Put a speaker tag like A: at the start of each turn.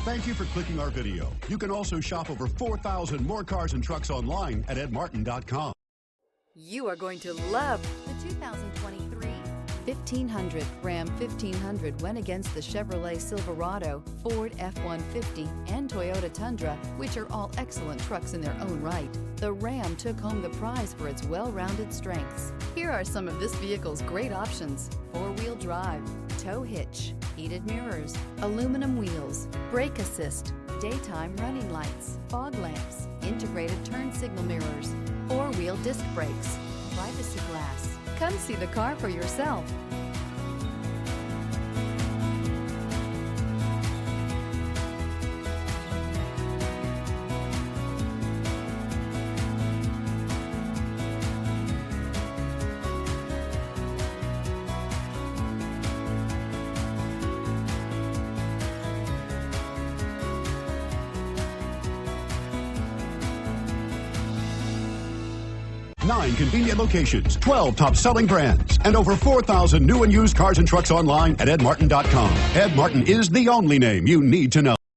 A: Thank you for clicking our video. You can also shop over 4,000 more cars and trucks online at edmartin.com.
B: You are going to love the 2023 1500. Ram 1500 went against the Chevrolet Silverado, Ford F-150, and Toyota Tundra, which are all excellent trucks in their own right. The Ram took home the prize for its well-rounded strengths. Here are some of this vehicle's great options: four-wheel drive, tow hitch, heated mirrors, aluminum wheels, brake assist, daytime running lights, fog lamps, integrated turn signal mirrors, four-wheel disc brakes, privacy glass. Come see the car for yourself.
A: Nine convenient locations, 12 top-selling brands, and over 4,000 new and used cars and trucks online at edmartin.com. Ed Martin is the only name you need to know.